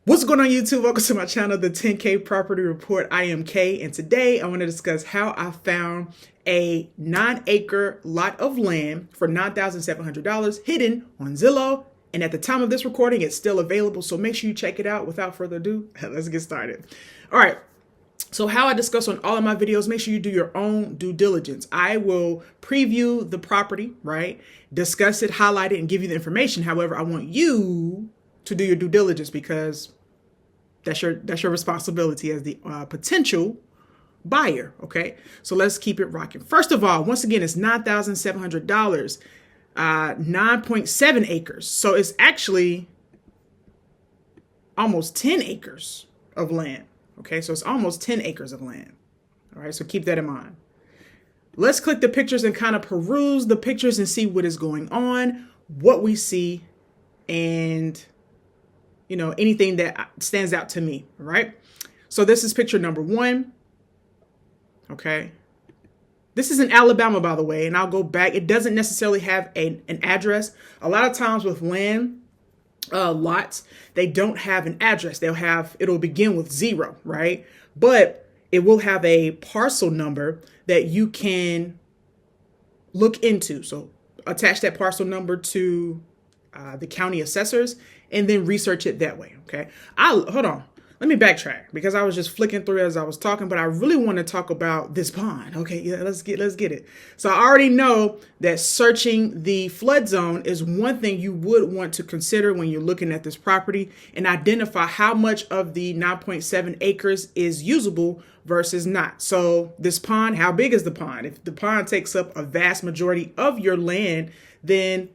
What's going on YouTube? Welcome to my channel, the 10K Property Report. I am Kay, and today I want to discuss how I found a 9-acre lot of land for $9,700 hidden on Zillow. And at the time of this recording, it's still available. So make sure you check it out. Without further ado, let's get started. All right. So how I discuss on all of my videos, make sure you do your own due diligence. I will preview the property, right? Discuss it, highlight it, and give you the information. However, I want you to do your due diligence because that's your responsibility as the potential buyer. Okay, so let's keep it rocking. First of all, once again, it's $9,700, 9.7 acres. So it's actually almost 10 acres of land. Okay, so it's almost 10 acres of land. All right, so keep that in mind. Let's click the pictures and kind of peruse the pictures and see what is going on, what we see, and anything that stands out to me, right? So this is picture number one. Okay. This is in Alabama, by the way, and I'll go back. It doesn't necessarily have an address. A lot of times with land lots, they don't have an address. It'll begin with 0, right? But it will have a parcel number that you can look into. So attach that parcel number to the county assessors and then research it that way. Okay. Hold on. Let me backtrack because I was just flicking through as I was talking, but I really want to talk about this pond. Okay. Yeah, let's get it. So I already know that searching the flood zone is one thing you would want to consider when you're looking at this property and identify how much of the 9.7 acres is usable versus not. So this pond, how big is the pond? If the pond takes up a vast majority of your land, then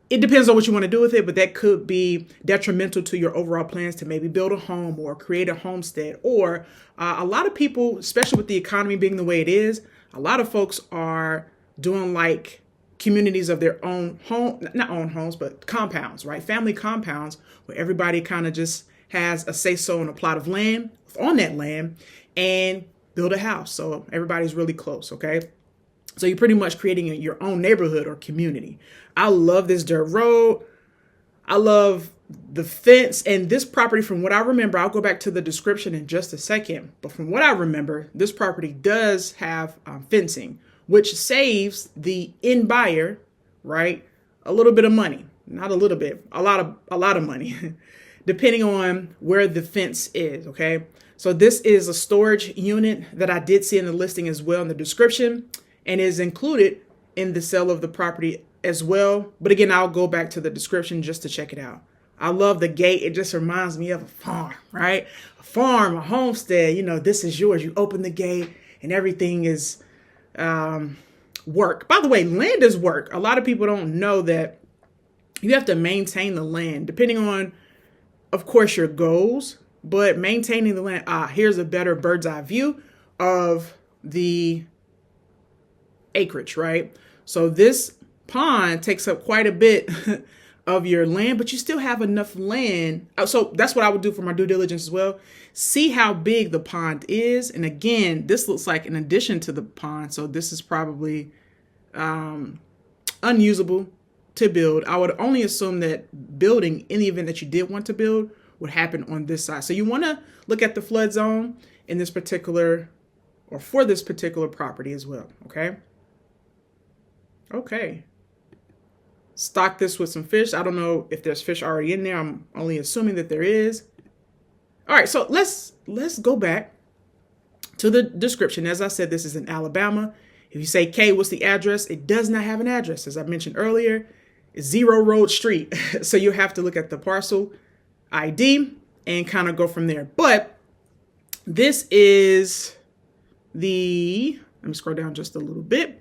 it depends on what you want to do with it, but that could be detrimental to your overall plans to maybe build a home or create a homestead. Or a lot of people, especially with the economy being the way it is, a lot of folks are doing like communities of their own home, not own homes, but compounds, right? Family compounds where everybody kind of just has a say-so on a plot of land, on that land, and build a house. So everybody's really close, okay? So you're pretty much creating your own neighborhood or community. I love this dirt road. I love the fence. And this property, from what I remember, I'll go back to the description in just a second. But from what I remember, this property does have fencing, which saves the end buyer, right, a little bit of money. Not a little bit, a lot of money, depending on where the fence is, okay? So this is a storage unit that I did see in the listing as well in the description, and is included in the sale of the property as well. But again, I'll go back to the description just to check it out. I love the gate. It just reminds me of a farm, right? A farm, a homestead, this is yours. You open the gate and everything is work. By the way, land is work. A lot of people don't know that you have to maintain the land depending on, of course, your goals, but maintaining the land. Here's a better bird's eye view of the acreage, right? So this pond takes up quite a bit of your land, but you still have enough land. So that's what I would do for my due diligence as well. See how big the pond is. And again, this looks like an addition to the pond. So this is probably unusable to build. I would only assume that building, in the event that you did want to build, would happen on this side. So you want to look at the flood zone in this particular, or for this particular property as well. Okay. Okay. Stock this with some fish. I don't know if there's fish already in there. I'm only assuming that there is. All right, so let's go back to the description. As I said, this is in Alabama. If you say, Kay, what's the address? It does not have an address. As I mentioned earlier, it's 0 Road Street. So you have to look at the parcel ID and kind of go from there. But this is let me scroll down just a little bit.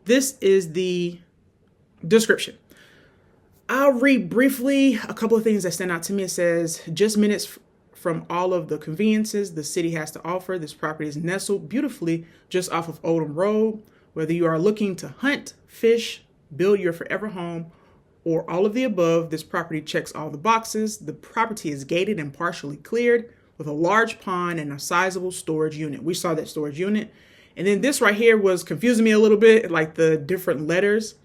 This is the description. I'll read briefly a couple of things that stand out to me. It says, just minutes from all of the conveniences the city has to offer, this property is nestled beautifully just off of Oldham Road. Whether you are looking to hunt, fish, build your forever home, or all of the above, this property checks all the boxes. The property is gated and partially cleared with a large pond and a sizable storage unit. We saw that storage unit. And then this right here was confusing me a little bit, like the different letters.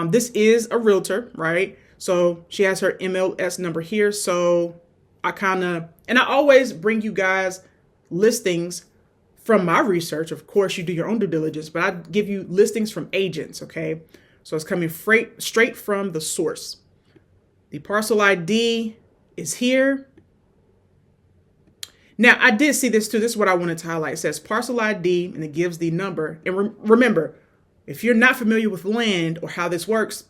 This is a realtor, right? So she has her MLS number here. So and I always bring you guys listings from my research. Of course, you do your own due diligence, but I give you listings from agents, okay? So it's coming straight from the source. The parcel ID is here. Now, I did see this too. This is what I wanted to highlight. It says parcel ID, and it gives the number. And remember, if you're not familiar with land or how this works,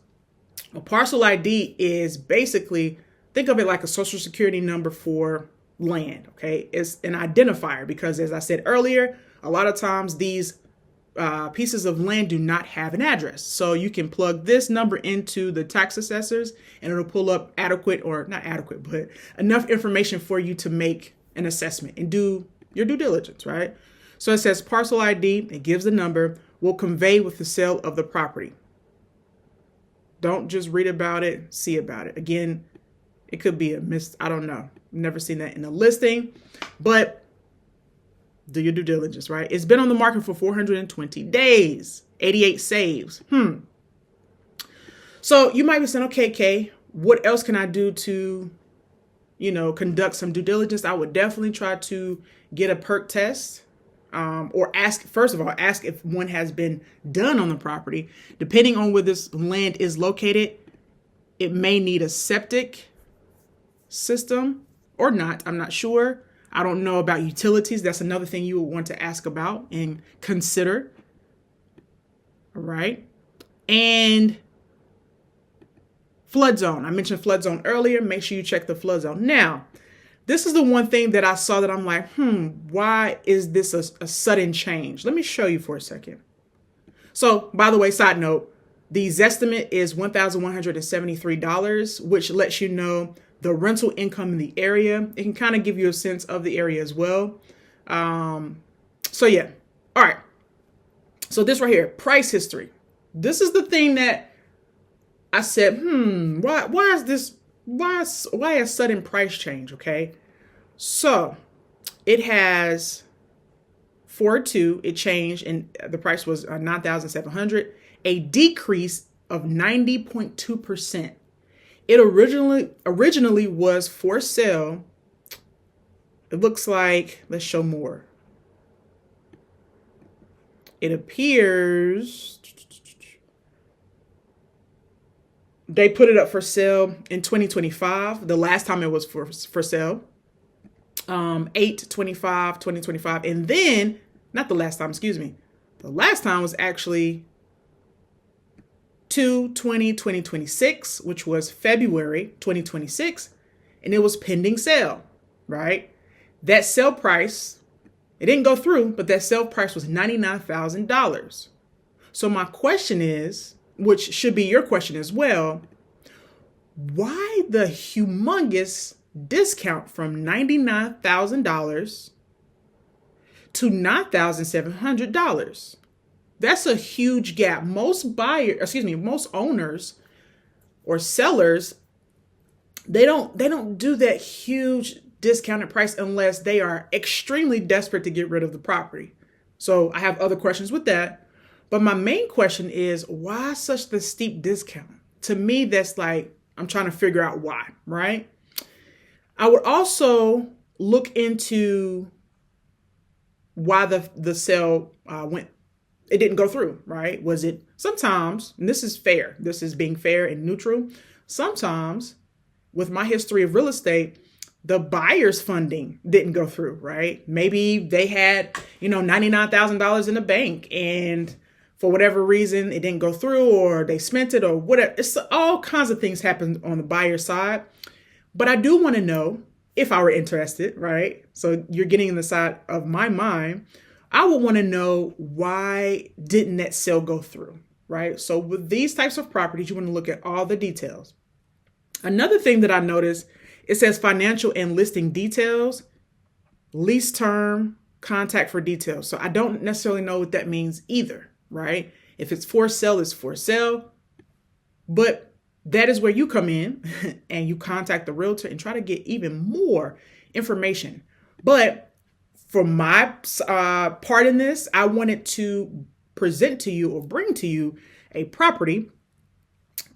a parcel ID is basically, think of it like a social security number for land, okay? It's an identifier because, as I said earlier, a lot of times these pieces of land do not have an address. So you can plug this number into the tax assessors and it'll pull up adequate, or not adequate, but enough information for you to make an assessment and do your due diligence, right? So it says parcel ID, it gives the number, will convey with the sale of the property. Don't just read about it, see about it. Again, it could be a I don't know. Never seen that in a listing, but do your due diligence, right? It's been on the market for 420 days, 88 saves. So you might be saying, okay, Kay, what else can I do to, conduct some due diligence? I would definitely try to get a perk test, or first of all, ask if one has been done on the property. Depending on where this land is located, it may need a septic system or not. I'm not sure. I don't know about utilities. That's another thing you would want to ask about and consider. All right. And flood zone. I mentioned flood zone earlier. Make sure you check the flood zone. Now, this is the one thing that I saw that I'm like, why is this a sudden change? Let me show you for a second. So, by the way, side note, the Zestimate is $1,173, which lets you know the rental income in the area. It can kind of give you a sense of the area as well. So yeah. All right. So this right here, price history. This is the thing that I said, why is this? Why a sudden price change? Okay. So it has 4.2. It changed and the price was 9,700, a decrease of 90.2%. It originally was for sale. It looks like, let's show more. It appears they put it up for sale in 2025. The last time it was for sale, 8/25/2025, and then not the last time. Excuse me. The last time was actually 2/20/2026, which was February 2026, and it was pending sale, right? That sale price, it didn't go through, but that sale price was $99,000. So my question is, which should be your question as well, why the humongous discount from $99,000 to $9,700? That's a huge gap. Most owners or sellers, they don't do that huge discounted price unless they are extremely desperate to get rid of the property. So I have other questions with that. But my main question is, why such the steep discount? To me, that's like, I'm trying to figure out why, right? I would also look into why the sale it didn't go through, right? Was it sometimes, and this is fair, this is being fair and neutral. Sometimes with my history of real estate, the buyer's funding didn't go through, right? Maybe they had, $99,000 in the bank and for whatever reason, it didn't go through or they spent it or whatever. It's all kinds of things happen on the buyer side. But I do want to know if I were interested, right? So you're getting in the side of my mind. I would want to know, why didn't that sale go through, right? So with these types of properties, you want to look at all the details. Another thing that I noticed, it says financial and listing details, lease term, contact for details. So I don't necessarily know what that means either, right? If it's for sale, it's for sale. But that is where you come in and you contact the realtor and try to get even more information. But for my part in this, I wanted to present to you or bring to you a property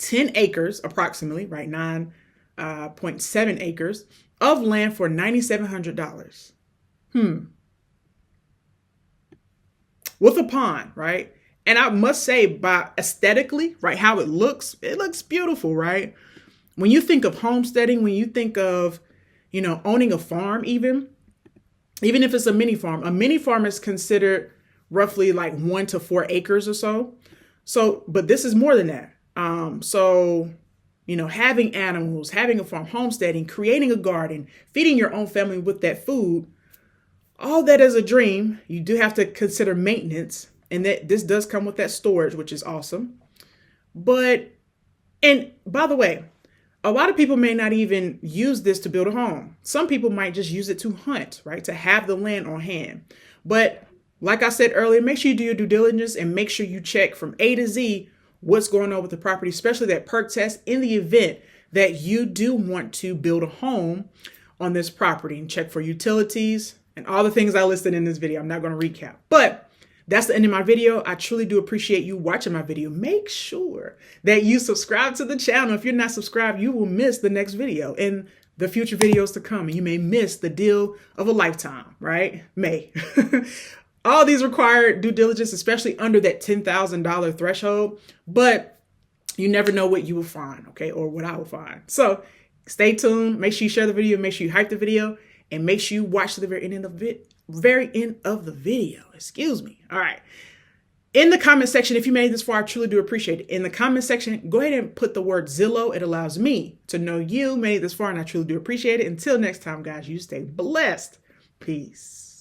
10 acres approximately, right? 9.7 acres of land for $9,700. With a pond, right? And I must say, by aesthetically, right, how it looks beautiful, right? When you think of homesteading, when you think of, owning a farm, even if it's a mini farm is considered roughly like 1 to 4 acres or so. So, but this is more than that. Having animals, having a farm, homesteading, creating a garden, feeding your own family with that food, all that is a dream. You do have to consider maintenance, and that this does come with that storage, which is awesome. And by the way, a lot of people may not even use this to build a home. Some people might just use it to hunt, right? To have the land on hand. But like I said earlier, make sure you do your due diligence and make sure you check from A to Z what's going on with the property, especially that perk test in the event that you do want to build a home on this property, and check for utilities and all the things I listed in this video. I'm not going to recap, but that's the end of my video. I truly do appreciate you watching my video. Make sure that you subscribe to the channel. If you're not subscribed, you will miss the next video and the future videos to come. And you may miss the deal of a lifetime, right? All these require due diligence, especially under that $10,000 threshold. But you never know what you will find, okay? Or what I will find. So stay tuned. Make sure you share the video. Make sure you hype the video. And make sure you watch to the very end of the video. Excuse me. All right. In the comment section, if you made it this far, I truly do appreciate it. In the comment section, go ahead and put the word Zillow. It allows me to know you made it this far, and I truly do appreciate it. Until next time, guys, you stay blessed. Peace.